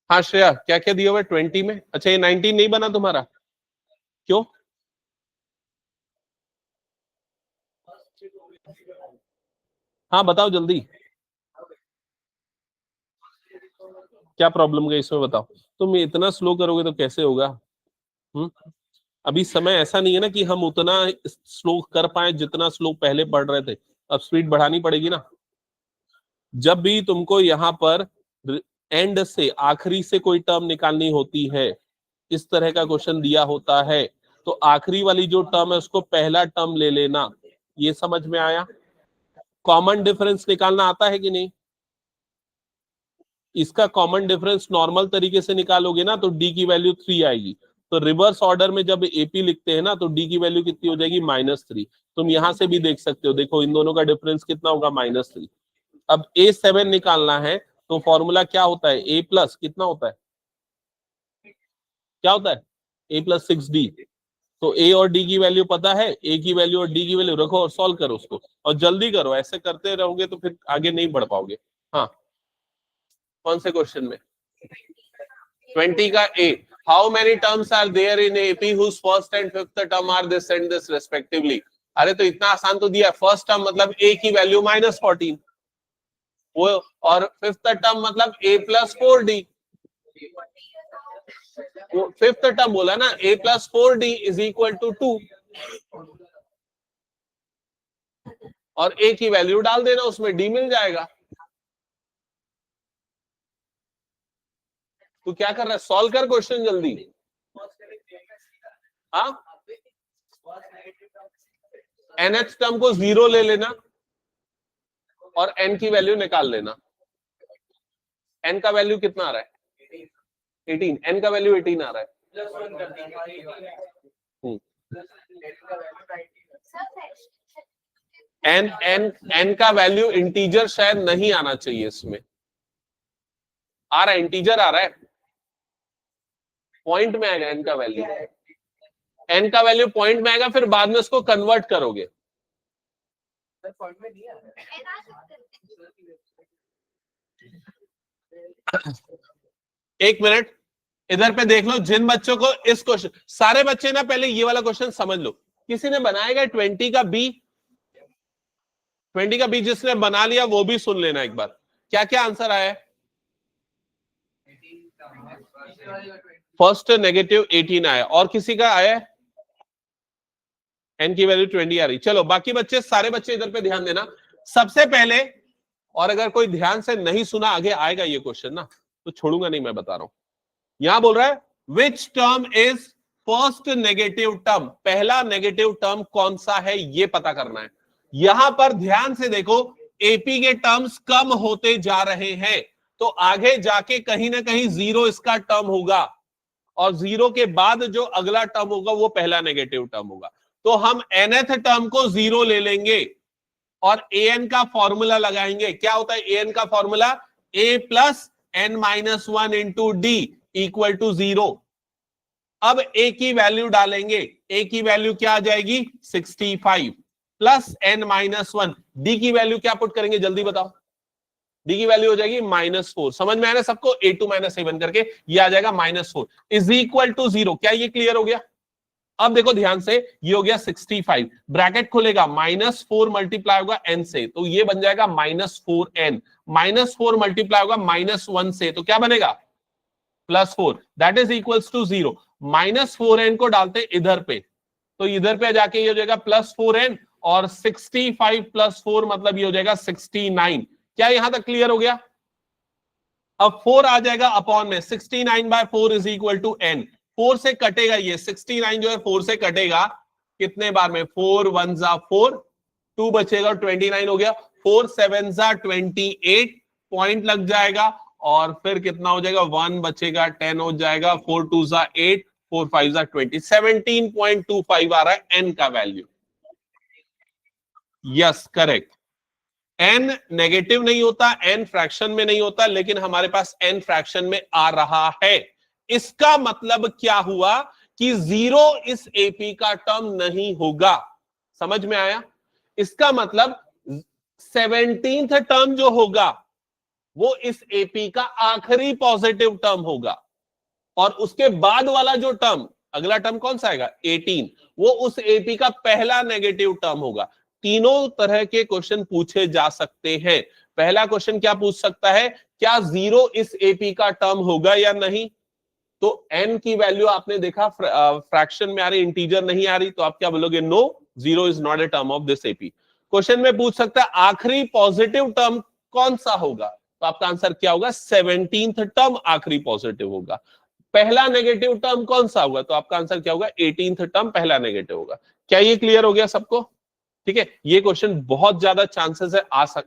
हाँ श्रेया, क्या क्या दिया हुआ है 20 में? अच्छा, ये 19 नहीं बना तुम्हारा, क्यों? हाँ बताओ जल्दी, क्या प्रॉब्लम गई इसमें बताओ। तुम इतना स्लो करोगे तो कैसे होगा? अभी समय ऐसा नहीं है ना कि हम उतना स्लो कर पाए जितना स्लो पहले पढ़ रहे थे। अब स्पीड बढ़ानी पड़ेगी ना। जब भी तुमको यहाँ पर एंड से, आखिरी से कोई टर्म निकालनी होती है, इस तरह का क्वेश्चन दिया होता है, तो आखिरी वाली जो टर्म है उसको पहला टर्म ले लेना। ये समझ में आया? कॉमन डिफरेंस निकालना आता है कि नहीं? इसका कॉमन डिफरेंस नॉर्मल तरीके से निकालोगे ना तो डी की वैल्यू 3 आएगी। तो रिवर्स ऑर्डर में जब एपी लिखते हैं ना तो डी की वैल्यू कितनी हो जाएगी? -3। तुम यहां से भी देख सकते हो, देखो इन दोनों का डिफरेंस कितना होगा? -3। अब A7 निकालना है तो फॉर्मूला क्या होता है? A प्लस कितना होता है? क्या होता है? A plus 6D। तो A और D की वैल्यू पता है, A की वैल्यू और D की वैल्यू रखो और सॉल्व करो उसको, और जल्दी करो। ऐसे करते रहोगे तो फिर आगे नहीं बढ़ पाओगे। हाँ, कौन से क्वेश्चन में? 20 का A। How many terms are there in AP whose first and fifth term are this and this respectively? अरे तो इतना आसान तो दिया। फर्स्ट टर्म मतलब A की वैल्यू -14, वो, और फिफ्थ टर्म मतलब A प्लस 4D। वो फिफ्थ टर्म बोला ना, A plus 4D is equal to 2, और A की वैल्यू डाल देना उसमें, D मिल जाएगा। तू क्या कर रहा है? सॉल्व कर क्वेश्चन जल्दी। हाँ, nth टर्म को 0 ले लेना और n की वैल्यू निकाल लेना। n का वैल्यू कितना आ रहा है? 18। n का वैल्यू 18 आ रहा है। n का वैल्यू इंटीजर शायद नहीं आना चाहिए इसमें। आ रहा है, इंटीजर आ रहा है, पॉइंट में आएगा n का वैल्यू। n का वैल्यू पॉइंट में आएगा, फिर बाद में उसको कन्वर्ट करोगे। एक मिनट, इधर पे देख लो। जिन बच्चों को इस क्वेश्चन, सारे बच्चे ना पहले ये वाला क्वेश्चन समझ लो। किसी ने बनाएगा 20 का बी? 20 का बी जिसने बना लिया वो भी सुन लेना एक बार। क्या क्या आंसर आया है? फर्स्ट -18 आया, और किसी का आया है? n की वैल्यू 20 आ रही। चलो बाकी बच्चे, सारे बच्चे इधर पे ध्यान देना। सबसे पहले, और अगर कोई ध्यान से नहीं सुना, आगे आएगा ये क्वेश्चन ना तो छोड़ूंगा नहीं, मैं बता रहा हूं। यहां बोल रहा है which term is first negative term, पहला नेगेटिव टर्म कौन सा है ये पता करना है। यहां पर ध्यान से देखो, एपी के टर्म्स कम होते जा रहे हैं, तो आगे जाके कहीं ना कहीं 0 इसका टर्म होगा, और 0 के बाद जो अगला टर्म होगा वो पहला नेगेटिव टर्म होगा। तो हम nth टर्म को 0 ले लेंगे और an का फॉर्मूला लगाएंगे। क्या होता है an का formula? a plus n-1 into D equal to 0। अब a की वैल्यू डालेंगे, a की वैल्यू क्या आ जाएगी? 65 प्लस n-1। d की वैल्यू क्या पुट करेंगे जल्दी बताओ? d की वैल्यू हो जाएगी -4। समझ में आया ना सबको? a2 - a1 करके ये आ जाएगा -4 इज इक्वल टू 0। क्या ये क्लियर हो गया? अब देखो ध्यान से, ये हो गया 65, ब्रैकेट खुलेगा, -4 मल्टीप्लाई होगा n से, तो ये बन जाएगा -4n। -4 मल्टीप्लाई होगा -1 से, तो क्या बनेगा? +4, that is equals to 0। -4n को डालते इधर पे, तो इधर पे जाके ये हो जाएगा +4n, और 65 + 4 मतलब ये हो जाएगा 69। क्या यहां तक क्लियर हो गया? अब 4 आ जाएगा अपॉन में 69/4 इज इक्वल टू n। 4 से कटेगा ये 69 जो है 4 से कटेगा कितने बार में 4 1 जा 4 2 बचेगा 29 हो गया 4 7 जा 28 पॉइंट लग जाएगा और फिर कितना हो जाएगा 1 बचेगा 10 हो जाएगा 4 2 जा 8 4 5 जा 20 17.25 आ रहा है n का value. Yes correct. n negative नहीं होता, n फ्रैक्शन में नहीं होता, लेकिन हमारे पास n फ्रैक्शन में आ रहा है। इसका मतलब क्या हुआ कि 0 इस एपी का टर्म नहीं होगा। समझ में आया? इसका मतलब 17th टर्म जो होगा वो इस एपी का आखिरी पॉजिटिव टर्म होगा और उसके बाद वाला जो टर्म अगला टर्म कौन सा आएगा 18 वो उस एपी का पहला नेगेटिव टर्म होगा। तीनों तरह के क्वेश्चन पूछे जा सकते हैं। पहला क्वेश्चन क्या पूछ सकता है, क्या 0 इस एपी का टर्म होगा या नहीं? तो n की वैल्यू आपने देखा फ्रैक्शन में आ रही, इंटीजर नहीं आ रही, तो आप क्या बोलोगे? No, 0 is not a term of this AP. Question में पूछ सकता है आखिरी पॉजिटिव टर्म कौन सा होगा, तो आपका आंसर क्या होगा? 17th टर्म आखिरी पॉजिटिव होगा। पहला नेगेटिव टर्म कौन सा होगा, तो आपका आंसर क्या होगा? 18th टर्म पहला नेगेटिव होगा। क्या ये क्लियर हो गया सबको? ठीक है, ये क्वेश्चन बहुत ज्यादा चांसेस है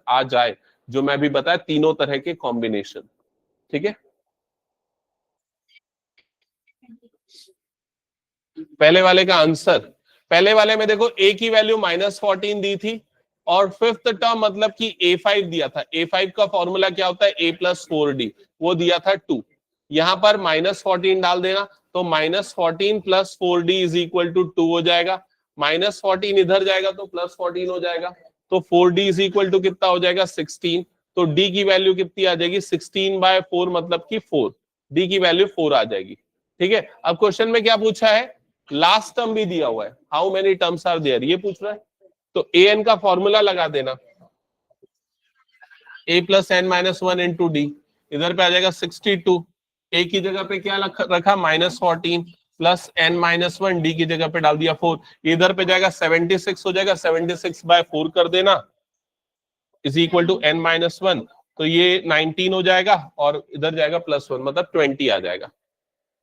आ जाए, जो मैं भी बताया तीनों तरह के कॉम्बिनेशन। ठीक है, पहले वाले का आंसर, पहले वाले में देखो a की वैल्यू -14 दी थी और फिफ्थ टर्म मतलब कि a5 दिया था। a5 का फॉर्मूला क्या होता है? a + 4d, वो दिया था 2। यहां पर -14 डाल देना तो -14 + 4d = 2 हो जाएगा। -14 इधर जाएगा तो +14 हो जाएगा, तो 4d = कितना हो जाएगा? 16। तो d की वैल्यू कितनी आ जाएगी? 16/4 मतलब कि 4, d की वैल्यू 4 आ जाएगी। ठीक है, अब क्वेश्चन में क्या पूछा है? लास्ट टर्म भी दिया हुआ है, how many terms are there, ये पूछ रहा है। तो ए एन का फॉर्मूला लगा देना, a + n - 1 × d, इधर पे आ जाएगा 62। a की जगह पे क्या रखा? -14 + n - 1, d की जगह पे डाल दिया 4, इधर पे जाएगा 76 हो जाएगा, 76/4 कर देना = n - 1, तो ये 19 हो जाएगा और इधर जाएगा +1 मतलब 20 आ जाएगा।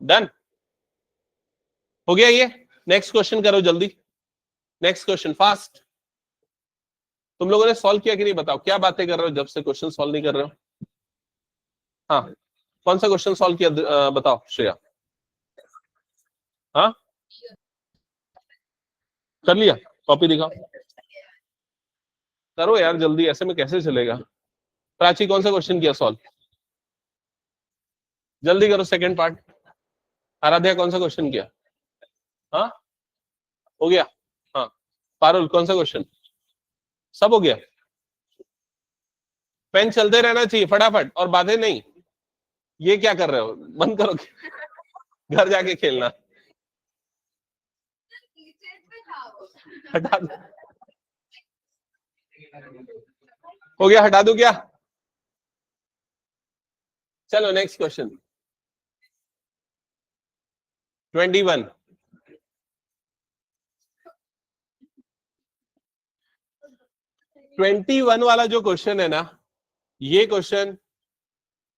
डन हो गया ये। नेक्स्ट क्वेश्चन करो जल्दी, नेक्स्ट क्वेश्चन फास्ट। तुम लोगों ने सॉल्व किया कि नहीं बताओ, क्या बातें कर रहे हो जब से क्वेश्चन सॉल्व नहीं कर रहे हो? हाँ, कौन सा क्वेश्चन सॉल्व किया बताओ श्रेया। हाँ कर लिया, कॉपी दिखाओ, करो यार जल्दी, ऐसे में कैसे चलेगा। प्राची कौन सा क्वेश्चन किया सॉल्व? जल्दी करो, सेकंड पार्ट। आराध्या कौन सा क्वेश्चन किया? हाँ हो गया। हाँ पारुल कौन सा क्वेश्चन? सब हो गया। पेन चलते रहना चाहिए फटाफट और बाधे नहीं। ये क्या कर रहे हो, बंद करो घर जाके खेलना। हटा दो, हो गया, हटा दो क्या? चलो नेक्स्ट क्वेश्चन 21। 21 वाला जो क्वेश्चन है ना, ये क्वेश्चन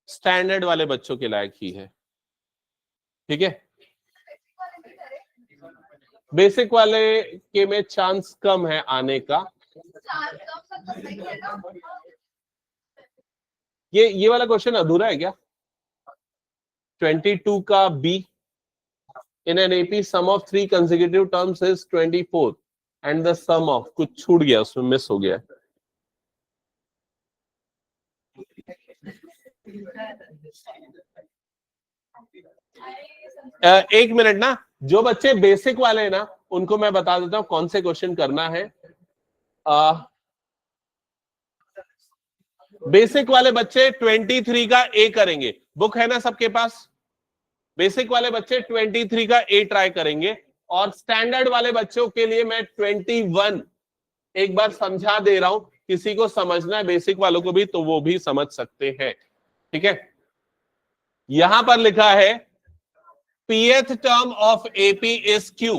स्टैंडर्ड वाले बच्चों के लायक ही है। ठीक है, बेसिक वाले के में चांस कम है आने का। ये वाला क्वेश्चन अधूरा है क्या? 22 का B, in an AP sum of 3 consecutive terms is 24 and the sum of, कुछ छूट गया उसमें, मिस हो गया। एक मिनट ना, जो बच्चे बेसिक वाले हैं ना उनको मैं बता देता हूं कौन से क्वेश्चन करना है। बेसिक वाले बच्चे 23 का ए करेंगे, बुक है ना सबके पास? बेसिक वाले बच्चे 23 का ए ट्राई करेंगे और स्टैंडर्ड वाले बच्चों के लिए मैं 21 एक बार समझा दे रहा हूं, किसी को समझना है बेसिक वालों को भी तो वो भी समझ सकते हैं। ठीक है, यहां पर लिखा है pth term of AP is q.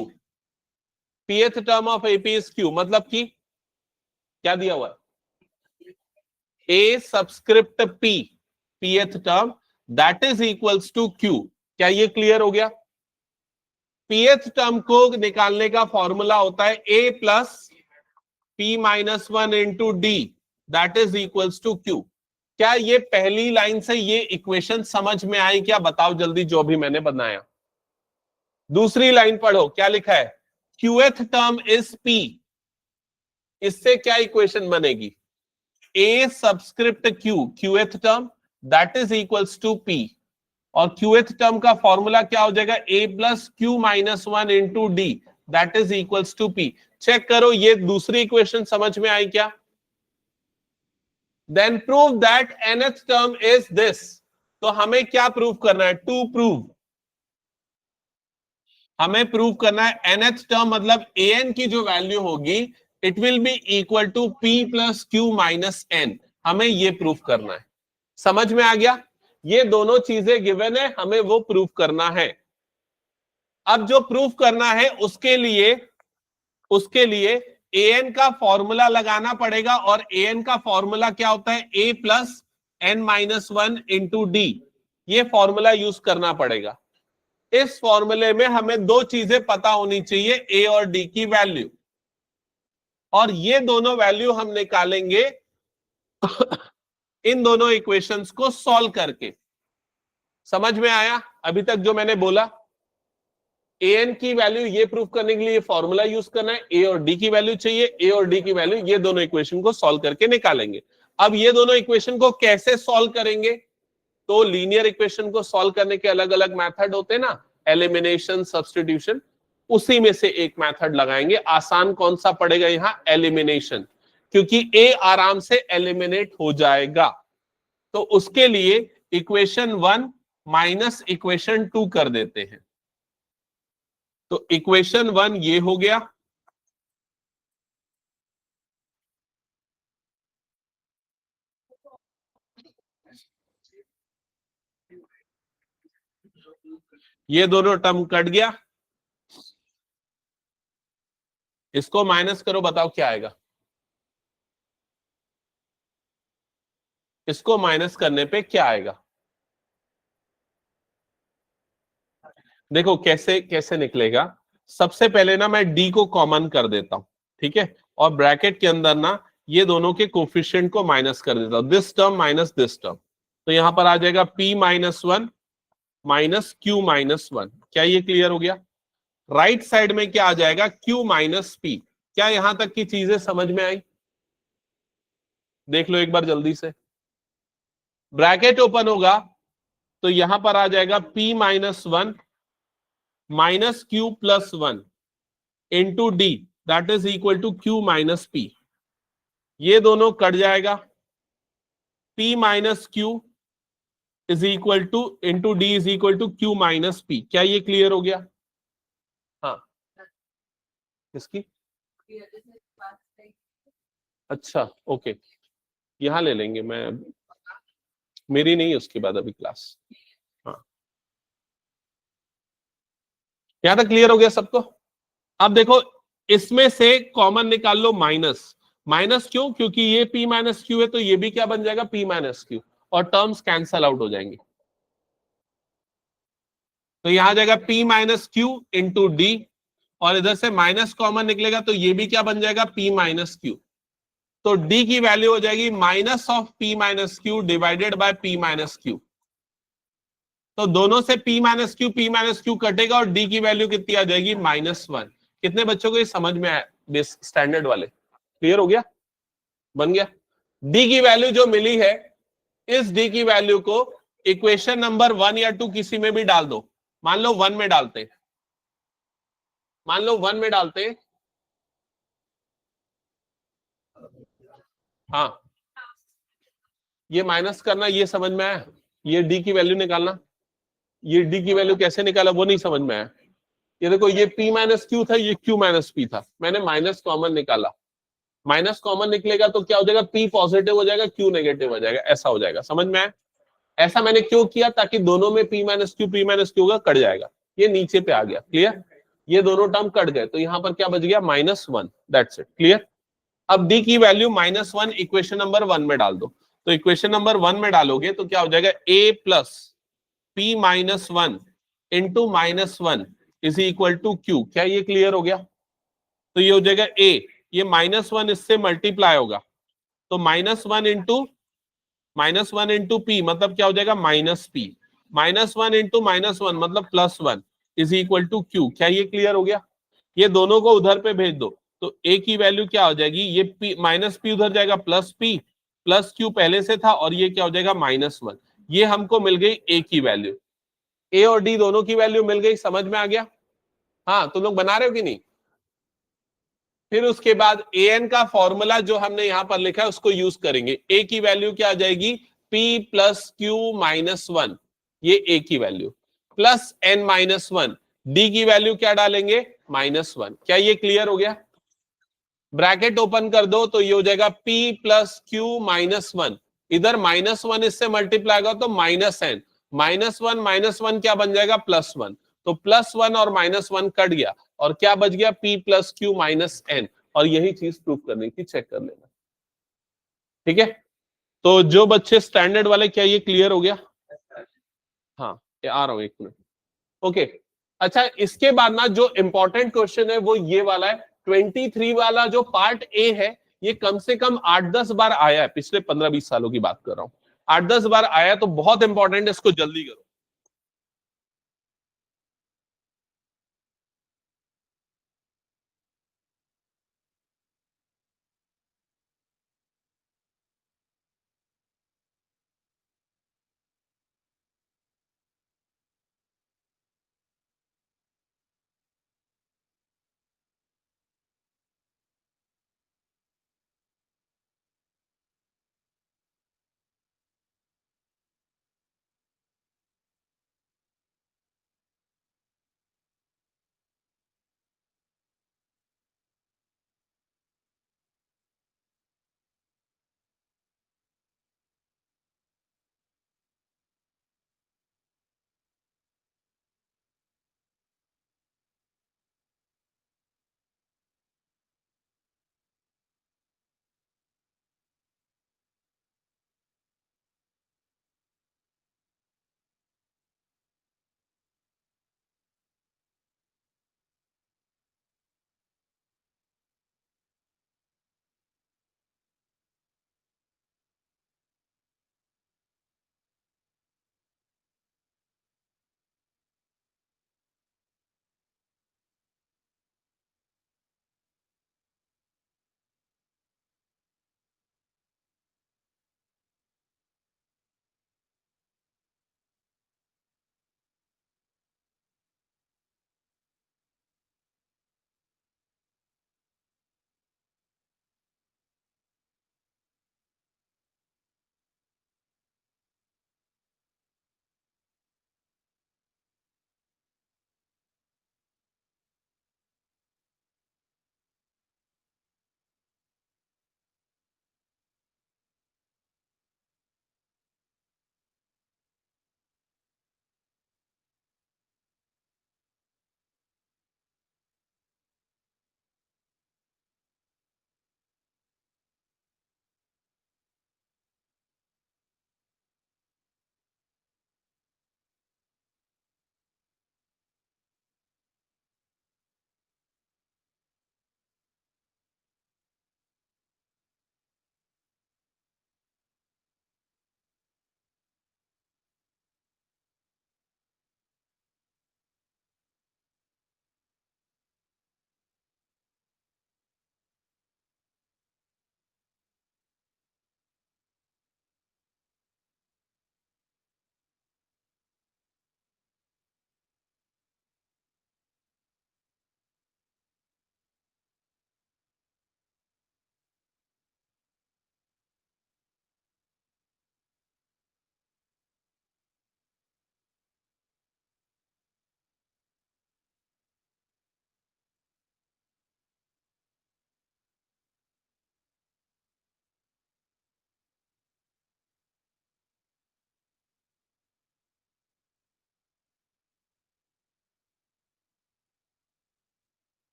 pth term of AP is q मतलब कि क्या दिया हुआ है? A subscript p, pth term that is equals to q. क्या ये क्लियर हो गया? pth टर्म को निकालने का फॉर्मूला होता है a plus p minus 1 into D, that is equals to q. क्या ये पहली लाइन से ये इक्वेशन समझ में आई? क्या बताओ जल्दी, जो भी मैंने बनाया। दूसरी लाइन पढ़ो, क्या लिखा है? Qth term is p। इससे क्या इक्वेशन बनेगी? a subscript q, qth term that is equals to p, और क्यूएथ टर्म का फॉर्मूला क्या हो जाएगा? a plus q minus 1 into D, that is equals to p। Check करो ये दूसरी इक्वेशन समझ में आई क्या? Then prove that nth term is this. तो हमें क्या प्रूव करना है? टू प्रूव, हमें प्रूव करना है nth टर्म मतलब an की जो वैल्यू होगी it will be equal to p plus q minus n। हमें ये प्रूव करना है। समझ में आ गया? ये दोनों चीजें गिवन है, हमें वो प्रूव करना है। अब जो प्रूव करना है उसके लिए an का फॉर्मूला लगाना पड़ेगा, और an का फॉर्मूला क्या होता है? a plus n minus 1 into D. ये फॉर्मूला यूज करना पड़ेगा। इस फॉर्मूले में हमें दो चीजें पता होनी चाहिए, a और d की वैल्यू, और ये दोनों वैल्यू हम निकालेंगे इन दोनों इक्वेशंस को सॉल्व करके। समझ में आया अभी तक जो मैंने बोला? an की वैल्यू ये प्रूव करने के लिए फॉर्मूला यूज करना है, a और d की वैल्यू चाहिए, a और d की वैल्यू ये दोनों इक्वेशन को सॉल्व करके निकालेंगे। अब ये दोनों इक्वेशन को कैसे सॉल्व करेंगे? तो लीनियर इक्वेशन को सॉल्व करने के अलग अलग मेथड होते हैं ना, एलिमिनेशन, सब्स्टिट्यूशन, उसी में से एक मेथड लगाएंगे। आसान कौन सा पड़ेगा यहां? एलिमिनेशन, क्योंकि a आराम से एलिमिनेट हो जाएगा। तो उसके लिए इक्वेशन 1 माइनस इक्वेशन 2 कर देते हैं। तो इक्वेशन 1 ये हो गया, ये दोनों टर्म कट गया, इसको माइनस करो, बताओ क्या आएगा? इसको माइनस करने पे क्या आएगा? देखो कैसे कैसे निकलेगा। सबसे पहले ना मैं d को कॉमन कर देता हूं, ठीक है, और ब्रैकेट के अंदर ना ये दोनों के कोफिशिएंट को माइनस कर देता हूं, this term minus this term. तो यहां पर आ जाएगा p minus 1 minus Q minus 1। क्या ये क्लियर हो गया? राइट साइड में क्या आ जाएगा? q minus p। क्या यहां तक की चीजें समझ में आई? देख लो एक बार जल्दी से। ब्रैकेट ओपन होगा तो यहां पर आ जाएगा p minus 1 minus q plus 1 into D, that is equal to q minus p। ये दोनों कट जाएगा, p minus q is equal to into D is equal to q minus p। क्या ये क्लियर हो गया? हाँ, किसकी? अच्छा ओके, यहां ले लेंगे, मैं मेरी नहीं, उसके बाद अभी क्लास। हाँ, यहां तक क्लियर हो गया सबको? अब देखो इसमें से कॉमन निकाल लो माइनस। माइनस क्यों? क्योंकि ये p माइनस क्यू है, तो ये भी क्या बन जाएगा? p माइनस क्यू, और टर्म्स कैंसल आउट हो जाएंगे। तो यहां आ जाएगा p minus Q into D, और इधर से माइनस कॉमन निकलेगा तो ये भी क्या बन जाएगा? p minus Q. तो d की वैल्यू हो जाएगी minus of p minus Q divided by p minus Q. तो दोनों से p माइनस क्यू कटेगा, और d की वैल्यू कितनी आ जाएगी? -1। कितने बच्चों को ये समझ में आया? स्टैंडर्ड वाले क्लियर हो गया? बन गया? d की वैल्यू जो मिली है, इस d की वैल्यू को इक्वेशन नंबर 1 या 2 किसी में भी डाल दो। मान लो 1 में डालते, मान लो 1 में डालते, हाँ, ये माइनस करना, ये समझ में आया? ये d की वैल्यू निकालना, ये d की वैल्यू कैसे निकाला वो नहीं समझ में आया? ये देखो, ये p माइनस क्यू था, ये q माइनस p था, मैंने माइनस कॉमन निकाला। माइनस कॉमन निकलेगा तो क्या हो जाएगा? p पॉजिटिव हो जाएगा, q नेगेटिव हो जाएगा, ऐसा हो जाएगा। समझ में आया? ऐसा मैंने क्यों किया? ताकि दोनों में p माइनस क्यू का कट जाएगा, ये नीचे पे आ गया। क्लियर? ये दोनों टर्म कट गए, तो यहां पर क्या बच गया? -1। That's it. क्लियर? अब d की वैल्यू -1 इक्वेशन नंबर 1 में डाल दो। तो इक्वेशन नंबर 1 में डालोगे तो क्या हो जाएगा? a plus P minus one into minus one is equal to q. क्या ये क्लियर हो गया? तो ये हो जाएगा ए, ये माइनस वन इससे मल्टीप्लाई होगा, तो माइनस वन इंटू पी मतलब क्या हो जाएगा minus p, minus one into minus one मतलब plus one is equal to q. क्या ये क्लियर हो गया? ये दोनों को उधर पे भेज दो, तो ए की वैल्यू क्या हो जाएगी, ये पी माइनस पी उधर जाएगा प्लस पी, प्लस क्यू पहले से था, और ये क्या हो जाएगा माइनस वन। ये हमको मिल गई ए की वैल्यू, ए और डी दोनों की वैल्यू मिल गई। समझ में आ गया? हाँ, तुम लोग बना रहे हो कि नहीं? फिर उसके बाद ए एन का फॉर्मूला जो हमने यहां पर लिखा है उसको यूज करेंगे। ए की वैल्यू क्या आ जाएगी, P plus q minus one, ये ए की value, plus N minus one, D की वैल्यू क्या डालेंगे माइनस वन। क्या ये क्लियर हो गया? ब्रैकेट ओपन कर दो तो ये हो जाएगा P plus q minus one, इधर माइनस वन इससे मल्टीप्लाई होगा तो माइनस वन क्या बन जाएगा प्लस वन, तो प्लस वन और माइनस वन कट गया और क्या बच गया P plus q minus N. और यही चीज प्रूव करने की, चेक कर लेना। ठीक है, तो जो बच्चे स्टैंडर्ड वाले, क्या ये क्लियर हो गया? हाँ, ये आ रहा हूं एक मिनट। ओके, अच्छा इसके बाद ना जो इंपॉर्टेंट क्वेश्चन है वो ये वाला है, 23 वाला जो पार्ट ए है, ये कम से कम 8-10 बार आया है, पिछले 15-20 सालों की बात कर रहा हूं, 8-10 बार आया, तो बहुत इंपॉर्टेंट है, इसको जल्दी करो।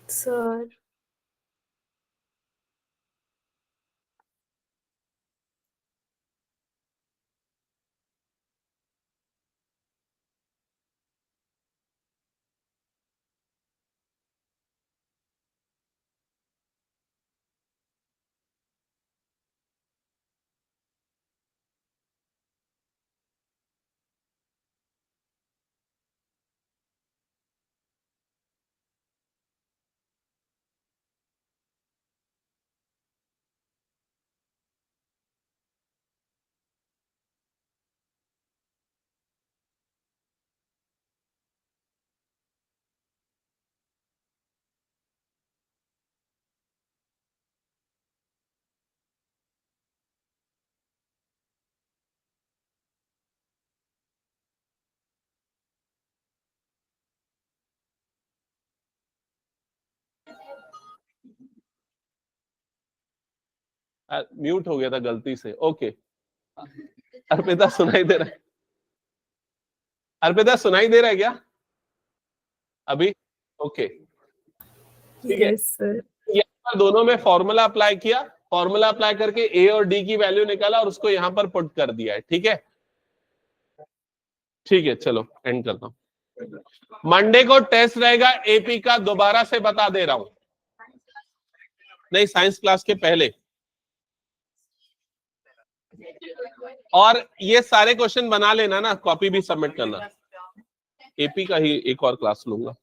सर म्यूट हो गया था गलती से। ओके, अर्पिता सुनाई दे रहा है? अर्पिता सुनाई दे रहा है क्या अभी? ओके, ठीक है। Yes sir. यहाँ पर दोनों में फॉर्मूला अप्लाई किया, फॉर्मूला अप्लाई करके ए और डी की वैल्यू निकाला और उसको यहां पर पुट कर दिया है। ठीक है, ठीक है, चलो एंड करता हूं। मंडे को टेस्ट रहेगा एपी का, दोबारा से बता दे रहा हूं, नहीं साइंस क्लास के पहले। और ये सारे क्वेश्चन बना लेना ना, कॉपी भी सबमिट करना। एपी का ही एक और क्लास लूंगा,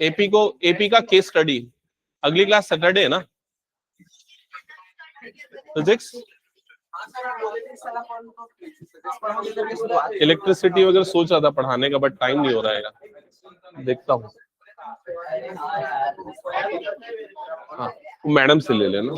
एपी का केस स्टडी। अगली क्लास सैटरडे है ना, फिजिक्स, इलेक्ट्रिसिटी वगैरह सोच रहा था पढ़ाने का, बट टाइम नहीं हो रहा है, देखता हूँ। हाँ, मैडम से ले लेना।